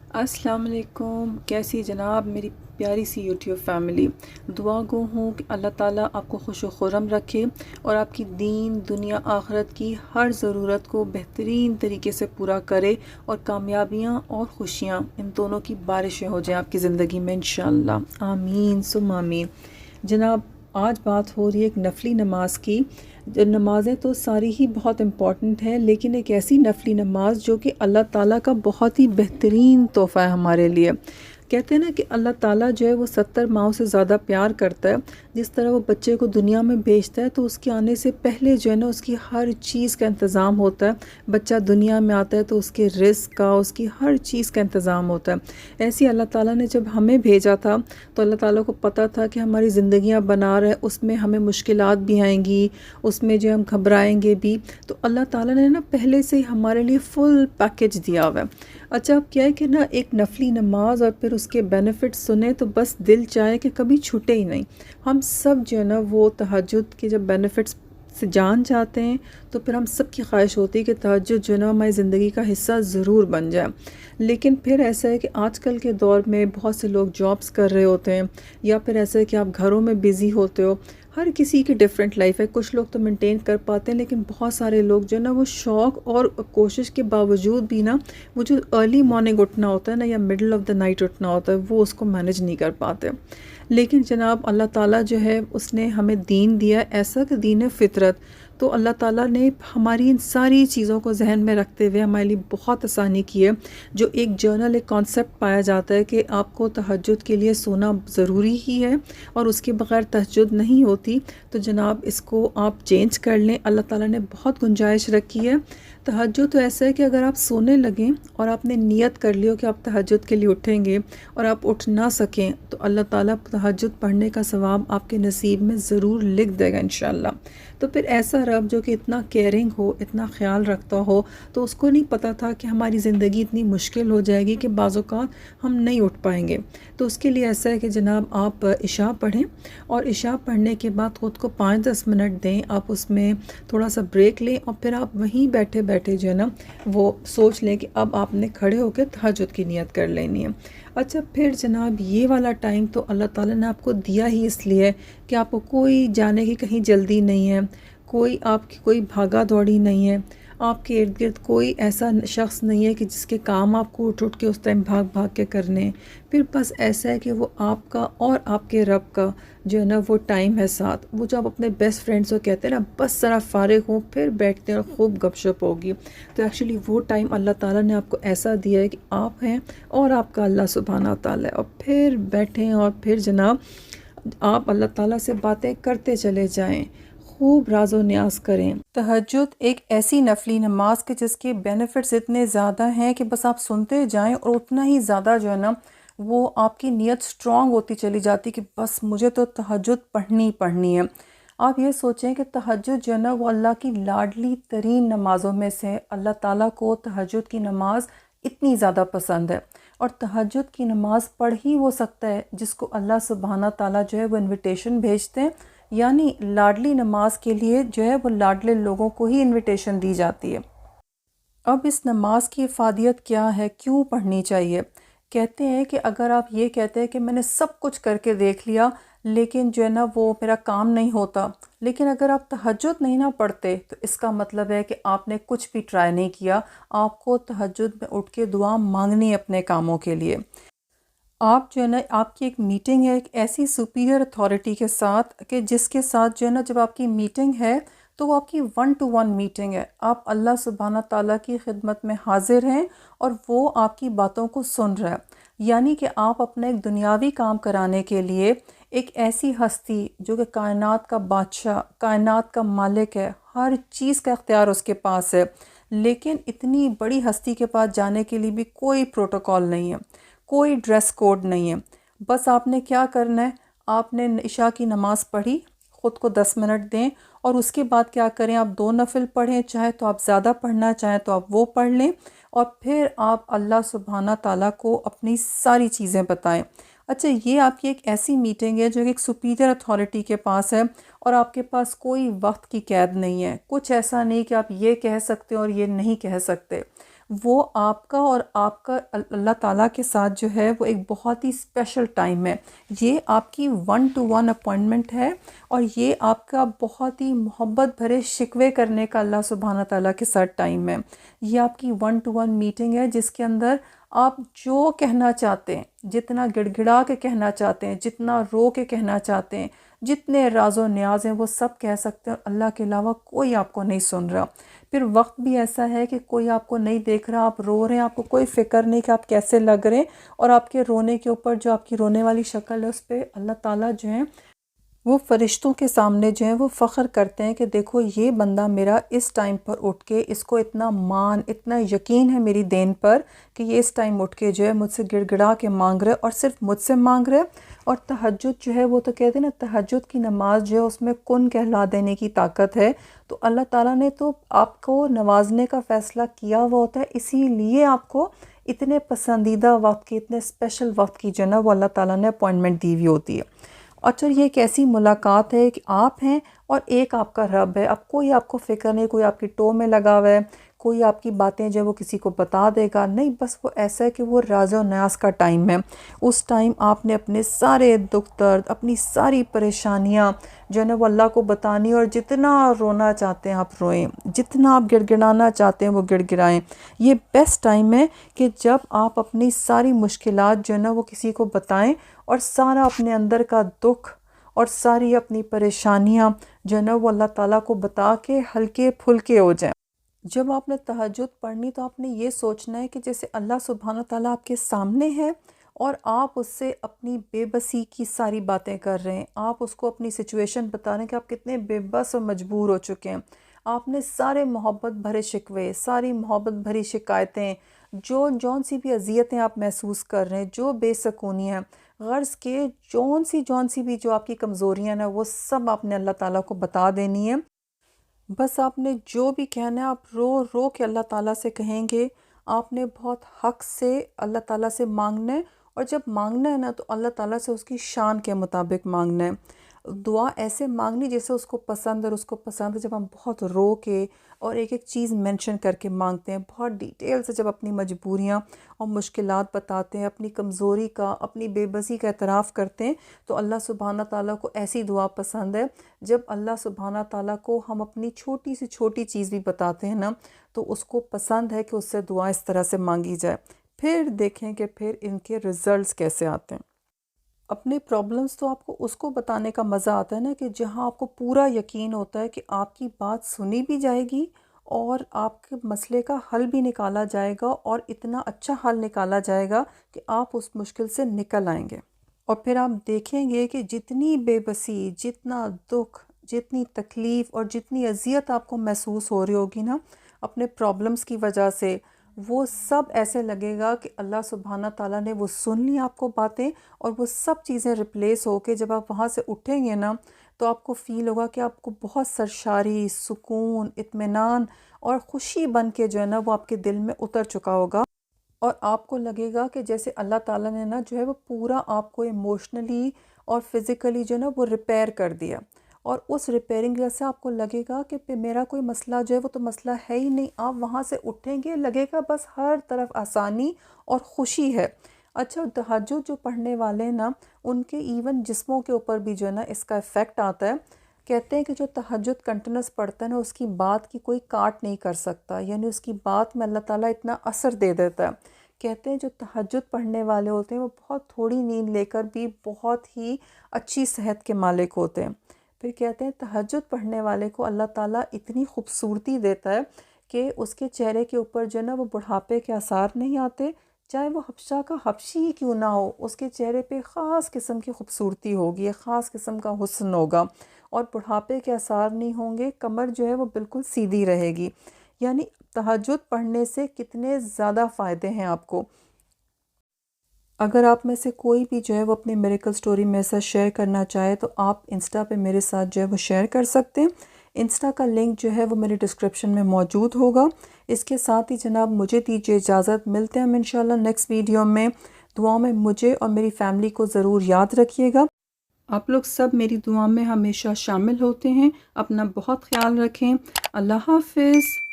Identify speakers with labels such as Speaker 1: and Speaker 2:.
Speaker 1: السلام علیکم، کیسی جناب میری پیاری سی یوٹیوب فیملی۔ دعا گو ہوں کہ اللہ تعالیٰ آپ کو خوش و خرم رکھے اور آپ کی دین دنیا آخرت کی ہر ضرورت کو بہترین طریقے سے پورا کرے، اور کامیابیاں اور خوشیاں ان دونوں کی بارشیں ہو جائیں آپ کی زندگی میں انشاءاللہ، آمین ثم آمین۔ جناب، آج بات ہو رہی ہے ایک نفلی نماز کی۔ نمازیں تو ساری ہی بہت امپورٹنٹ ہیں، لیکن ایک ایسی نفلی نماز جو کہ اللہ تعالیٰ کا بہت ہی بہترین تحفہ ہے ہمارے لیے۔ کہتے ہیں نا کہ اللہ تعالیٰ جو ہے وہ 70 ماؤں سے زیادہ پیار کرتا ہے۔ جس طرح وہ بچے کو دنیا میں بھیجتا ہے تو اس کے آنے سے پہلے جو ہے نا اس کی ہر چیز کا انتظام ہوتا ہے۔ بچہ دنیا میں آتا ہے تو اس کے رزق کا، اس کی ہر چیز کا انتظام ہوتا ہے۔ ایسے ہی اللہ تعالیٰ نے جب ہمیں بھیجا تھا تو اللہ تعالیٰ کو پتہ تھا کہ ہماری زندگیاں بنا رہے، اس میں ہمیں مشکلات بھی آئیں گی، اس میں جو ہم گھبرائیں گے بھی، تو اللہ تعالیٰ نے نا پہلے سے ہی ہمارے لیے فل پیکج دیا ہوا ہے۔ اچھا، اب کیا ہے کہ نا ایک نفلی نماز اور پھر اس کے بینیفٹس سنیں تو بس دل چاہے کہ کبھی چھوٹے ہی نہیں۔ ہم سب جو ہے نا وہ تہجد کے جب بینیفٹس سے جان جاتے ہیں تو پھر ہم سب کی خواہش ہوتی ہے کہ تہجد جو ہے نا ہماری زندگی کا حصہ ضرور بن جائے۔ لیکن پھر ایسا ہے کہ آج کل کے دور میں بہت سے لوگ جابس کر رہے ہوتے ہیں، یا پھر ایسا ہے کہ آپ گھروں میں بیزی ہوتے ہو۔ ہر کسی کی ڈیفرنٹ لائف ہے، کچھ لوگ تو مینٹین کر پاتے ہیں، لیکن بہت سارے لوگ جو ہے نا وہ شوق اور کوشش کے باوجود بھی نا وہ جو ارلی مارننگ اٹھنا ہوتا ہے نا یا مڈل آف دا نائٹ اٹھنا ہوتا ہے وہ اس کو مینج نہیں کر پاتے۔ لیکن جناب اللہ تعالیٰ جو ہے اس نے ہمیں دین دیا ہے ایسا کہ دین فطرت، تو اللہ تعالیٰ نے ہماری ان ساری چیزوں کو ذہن میں رکھتے ہوئے ہمارے لیے بہت آسانی کی ہے۔ جو ایک جرنل ایک کانسیپٹ پایا جاتا ہے کہ آپ کو تہجد کے لیے سونا ضروری ہی ہے اور اس کے بغیر تہجد نہیں ہوتی، تو جناب اس کو آپ چینج کر لیں۔ اللہ تعالیٰ نے بہت گنجائش رکھی ہے۔ تہجد تو ایسا ہے کہ اگر آپ سونے لگیں اور آپ نے نیت کر لی ہو کہ آپ تہجد کے لیے اٹھیں گے اور آپ اٹھ نہ سکیں تو اللہ تعالیٰ تہجد پڑھنے کا ثواب آپ کے نصیب میں ضرور لکھ دے گا انشاءاللہ۔ تو پھر ایسا رب جو کہ اتنا کیئرنگ ہو، اتنا خیال رکھتا ہو، تو اس کو نہیں پتہ تھا کہ ہماری زندگی اتنی مشکل ہو جائے گی کہ بعض اوقات ہم نہیں اٹھ پائیں گے۔ تو اس کے لیے ایسا ہے کہ جناب آپ عشاء پڑھیں، اور عشاء پڑھنے کے بعد خود کو 5-10 منٹ دیں، آپ اس میں تھوڑا سا بریک لیں، اور پھر آپ وہیں بیٹھے بیٹھے جو ہے نا وہ سوچ لیں کہ اب آپ نے کھڑے ہو کے تہجد کی نیت کر لینی ہے۔ اچھا، پھر جناب یہ والا ٹائم تو اللہ تعالیٰ نے آپ کو دیا ہی اس لیے کہ آپ کو کوئی جانے کی کہیں جلدی نہیں ہے، کوئی آپ کی کوئی بھاگا دوڑی نہیں ہے، آپ کے ارد گرد کوئی ایسا شخص نہیں ہے کہ جس کے کام آپ کو اٹھ اٹھ کے اس ٹائم بھاگ بھاگ کے کرنے۔ پھر بس ایسا ہے کہ وہ آپ کا اور آپ کے رب کا جو ہے نا وہ ٹائم ہے ساتھ۔ وہ جو آپ اپنے بیسٹ فرینڈس کو کہتے ہیں نا بس ذرا فارغ ہوں پھر بیٹھتے ہیں اور خوب گپ شپ ہوگی، تو ایکچولی وہ ٹائم اللہ تعالیٰ نے آپ کو ایسا دیا ہے کہ آپ ہیں اور آپ کا اللہ سبحانہ تعالیٰ ہے، اور پھر بیٹھیں اور پھر جناب آپ اللہ تعالیٰ سے باتیں کرتے چلے جائیں، خوب راز و نیاز کریں۔ تہجد ایک ایسی نفلی نماز کے جس کے بینیفٹس اتنے زیادہ ہیں کہ بس آپ سنتے جائیں، اور اتنا ہی زیادہ جو ہے نا وہ آپ کی نیت سٹرونگ ہوتی چلی جاتی کہ بس مجھے تو تہجد پڑھنی پڑھنی ہے۔ آپ یہ سوچیں کہ تہجد جو ہے نا وہ اللہ کی لاڈلی ترین نمازوں میں سے ہے۔ اللہ تعالیٰ کو تہجد کی نماز اتنی زیادہ پسند ہے، اور تہجد کی نماز پڑھ ہی وہ سکتا ہے جس کو اللہ سبحانہ تعالیٰ جو ہے وہ انویٹیشن بھیجتے ہیں، یعنی لاڈلی نماز کے لیے جو ہے وہ لاڈلے لوگوں کو ہی انویٹیشن دی جاتی ہے۔ اب اس نماز کی افادیت کیا ہے، کیوں پڑھنی چاہیے؟ کہتے ہیں کہ اگر آپ یہ کہتے ہیں کہ میں نے سب کچھ کر کے دیکھ لیا لیکن جو ہے نا وہ میرا کام نہیں ہوتا، لیکن اگر آپ تہجد نہیں نہ پڑھتے تو اس کا مطلب ہے کہ آپ نے کچھ بھی ٹرائی نہیں کیا۔ آپ کو تہجد میں اٹھ کے دعا مانگنی ہے اپنے کاموں کے لیے۔ آپ جو ہے نا آپ کی ایک میٹنگ ہے ایک ایسی سپیریئر اتھارٹی کے ساتھ کہ جس کے ساتھ جو ہے نا جب آپ کی میٹنگ ہے تو وہ آپ کی 1-to-1 میٹنگ ہے۔ آپ اللہ سبحانہ تعالیٰ کی خدمت میں حاضر ہیں اور وہ آپ کی باتوں کو سن رہا ہے، یعنی کہ آپ اپنا ایک دنیاوی کام کرانے کے لیے ایک ایسی ہستی جو کہ کائنات کا بادشاہ، کائنات کا مالک ہے، ہر چیز کا اختیار اس کے پاس ہے، لیکن اتنی بڑی ہستی کے پاس جانے کے لیے بھی کوئی پروٹوکول نہیں ہے، کوئی ڈریس کوڈ نہیں ہے۔ بس آپ نے کیا کرنا ہے، آپ نے عشاء کی نماز پڑھی، خود کو 10 منٹ دیں، اور اس کے بعد کیا کریں، آپ 2 نفل پڑھیں، چاہے تو آپ زیادہ پڑھنا چاہیں تو آپ وہ پڑھ لیں، اور پھر آپ اللہ سبحانہ تعالیٰ کو اپنی ساری چیزیں بتائیں۔ اچھا، یہ آپ کی ایک ایسی میٹنگ ہے جو ایک سپیریئر اتھارٹی کے پاس ہے، اور آپ کے پاس کوئی وقت کی قید نہیں ہے، کچھ ایسا نہیں کہ آپ یہ کہہ سکتے اور یہ نہیں کہہ سکتے۔ وہ آپ کا اور آپ کا اللہ تعالیٰ کے ساتھ جو ہے وہ ایک بہت ہی اسپیشل ٹائم ہے. یہ آپ کی 1 to 1 اپوائنٹمنٹ ہے، اور یہ آپ کا بہت ہی محبت بھرے شکوے کرنے کا اللہ سبحانہ تعالیٰ کے ساتھ ٹائم ہے. یہ آپ کی 1 to 1 میٹنگ ہے جس کے اندر آپ جو کہنا چاہتے ہیں، جتنا گڑ گڑا کے کہنا چاہتے ہیں، جتنا رو کے کہنا چاہتے ہیں، جتنے راز و نیاز ہیں وہ سب کہہ سکتے ہیں، اور اللہ کے علاوہ کوئی آپ کو نہیں سن رہا. پھر وقت بھی ایسا ہے کہ کوئی آپ کو نہیں دیکھ رہا، آپ رو رہے ہیں، آپ کو کوئی فکر نہیں کہ آپ کیسے لگ رہے ہیں، اور آپ کے رونے کے اوپر جو آپ کی رونے والی شکل ہے اس پہ اللہ تعالیٰ جو ہیں وہ فرشتوں کے سامنے جو ہیں وہ فخر کرتے ہیں کہ دیکھو یہ بندہ میرا اس ٹائم پر اٹھ کے، اس کو اتنا مان، اتنا یقین ہے میری دین پر کہ یہ اس ٹائم اٹھ کے جو ہے مجھ سے گڑ گڑا کے مانگ رہے، اور صرف مجھ سے مانگ رہے. اور تہجد جو ہے وہ تو کہتے ہیں نا، تہجد کی نماز جو ہے اس میں کن کہلا دینے کی طاقت ہے. تو اللہ تعالیٰ نے تو آپ کو نوازنے کا فیصلہ کیا ہوا ہوتا ہے، اسی لیے آپ کو اتنے پسندیدہ وقت کی، اتنے اسپیشل وقت کی جو ہے نا وہ اللہ تعالیٰ نے اپوائنٹمنٹ دی ہوئی ہوتی ہے. اچھا، یہ ایک ایسی ملاقات ہے کہ آپ ہیں اور ایک آپ کا رب ہے. اب کوئی آپ کو فکر نہیں، کوئی آپ کی ٹو میں لگا ہوا ہے، کوئی آپ کی باتیں جو ہے وہ کسی کو بتا دے گا نہیں. بس وہ ایسا ہے کہ وہ راز و نیاز کا ٹائم ہے. اس ٹائم آپ نے اپنے سارے دکھ درد، اپنی ساری پریشانیاں جو ہے نا وہ اللہ کو بتانی، اور جتنا رونا چاہتے ہیں آپ روئیں، جتنا آپ گڑ گڑانا چاہتے ہیں وہ گڑ گڑائیں. یہ بیسٹ ٹائم ہے کہ جب آپ اپنی ساری مشکلات جو ہے نا وہ کسی کو بتائیں، اور سارا اپنے اندر کا دکھ اور ساری اپنی پریشانیاں جو ہے نا وہ اللہ تعالیٰ کو بتا کے ہلکے پھلکے ہو جائیں. جب آپ نے تہجد پڑھنی تو آپ نے یہ سوچنا ہے کہ جیسے اللہ سبحانہ تعالیٰ آپ کے سامنے ہے، اور آپ اس سے اپنی بے بسی کی ساری باتیں کر رہے ہیں. آپ اس کو اپنی سچویشن بتا رہے ہیں کہ آپ کتنے بے بس اور مجبور ہو چکے ہیں. آپ نے سارے محبت بھرے شکوے، ساری محبت بھری شکایتیں، جون سی بھی اذیتیں آپ محسوس کر رہے ہیں، جو بے سکونی ہیں، غرض کے جون سی بھی جو آپ کی کمزوریاں ہیں وہ سب آپ نے اللہ تعالیٰ کو بتا دینی ہے. بس آپ نے جو بھی کہنا ہے آپ رو رو کے اللہ تعالیٰ سے کہیں گے. آپ نے بہت حق سے اللہ تعالیٰ سے مانگنا ہے، اور جب مانگنا ہے نا تو اللہ تعالیٰ سے اس کی شان کے مطابق مانگنا ہے. دعا ایسے مانگنی جیسے اس کو پسند اور اس کو پسند ہے. جب ہم بہت رو کے اور ایک ایک چیز مینشن کر کے مانگتے ہیں، بہت ڈیٹیل سے جب اپنی مجبوریاں اور مشکلات بتاتے ہیں، اپنی کمزوری کا، اپنی بے بسی کا اعتراف کرتے ہیں، تو اللہ سبحانہ تعالیٰ کو ایسی دعا پسند ہے. جب اللہ سبحانہ تعالیٰ کو ہم اپنی چھوٹی سے چھوٹی چیز بھی بتاتے ہیں نا تو اس کو پسند ہے کہ اس سے دعا اس طرح سے مانگی جائے. پھر دیکھیں کہ پھر ان کے رزلٹس کیسے آتے ہیں. اپنے پرابلمس تو آپ کو اس کو بتانے کا مزہ آتا ہے نا کہ جہاں آپ کو پورا یقین ہوتا ہے کہ آپ کی بات سنی بھی جائے گی، اور آپ کے مسئلے کا حل بھی نکالا جائے گا، اور اتنا اچھا حل نکالا جائے گا کہ آپ اس مشکل سے نکل آئیں گے. اور پھر آپ دیکھیں گے کہ جتنی بے بسی، جتنا دکھ، جتنی تکلیف اور جتنی اذیت آپ کو محسوس ہو رہی ہوگی نا اپنے پرابلمس کی وجہ سے، وہ سب ایسے لگے گا کہ اللہ سبحانہ تعالیٰ نے وہ سن لی آپ کو باتیں، اور وہ سب چیزیں ریپلیس ہو کے جب آپ وہاں سے اٹھیں گے نا تو آپ کو فیل ہوگا کہ آپ کو بہت سرشاری، سکون، اطمینان اور خوشی بن کے جو ہے نا وہ آپ کے دل میں اتر چکا ہوگا. اور آپ کو لگے گا کہ جیسے اللہ تعالیٰ نے نا جو ہے وہ پورا آپ کو ایموشنلی اور فزیکلی جو ہے نا وہ ریپیئر کر دیا. اور اس ریپیئرنگ جیسے آپ کو لگے گا کہ میرا کوئی مسئلہ جو ہے وہ تو مسئلہ ہے ہی نہیں. آپ وہاں سے اٹھیں گے لگے گا بس ہر طرف آسانی اور خوشی ہے. اچھا، تہجد جو پڑھنے والے ہیں نا ان کے ایون جسموں کے اوپر بھی جو ہے نا اس کا ایفیکٹ آتا ہے. کہتے ہیں کہ جو تہجد کنٹینیوس پڑھتا ہے نا اس کی بات کی کوئی کاٹ نہیں کر سکتا، یعنی اس کی بات میں اللہ تعالیٰ اتنا اثر دے دیتا ہے. کہتے ہیں جو تہجد پڑھنے والے ہوتے ہیں وہ بہت تھوڑی نیند لے کر بھی بہت ہی اچھی صحت کے مالک ہوتے ہیں. پھر کہتے ہیں تہجد پڑھنے والے کو اللہ تعالیٰ اتنی خوبصورتی دیتا ہے کہ اس کے چہرے کے اوپر جو ہے نا وہ بڑھاپے کے آثار نہیں آتے. چاہے وہ حبشہ کا حبشی ہی کیوں نہ ہو، اس کے چہرے پہ خاص قسم کی خوبصورتی ہوگی، ایک خاص قسم کا حسن ہوگا، اور بڑھاپے کے آثار نہیں ہوں گے. کمر جو ہے وہ بالکل سیدھی رہے گی. یعنی تہجد پڑھنے سے کتنے زیادہ فائدے ہیں آپ کو. اگر آپ میں سے کوئی بھی جو ہے وہ اپنی میریکل سٹوری میرے ساتھ شیئر کرنا چاہے تو آپ انسٹا پہ میرے ساتھ جو ہے وہ شیئر کر سکتے ہیں. انسٹا کا لنک جو ہے وہ میری ڈسکرپشن میں موجود ہوگا. اس کے ساتھ ہی جناب مجھے دیجیے اجازت. ملتے ہیں ہم انشاءاللہ نیکسٹ ویڈیو میں. دعاؤں میں مجھے اور میری فیملی کو ضرور یاد رکھیے گا. آپ لوگ سب میری دعا میں ہمیشہ شامل ہوتے ہیں. اپنا بہت خیال رکھیں. اللہ حافظ.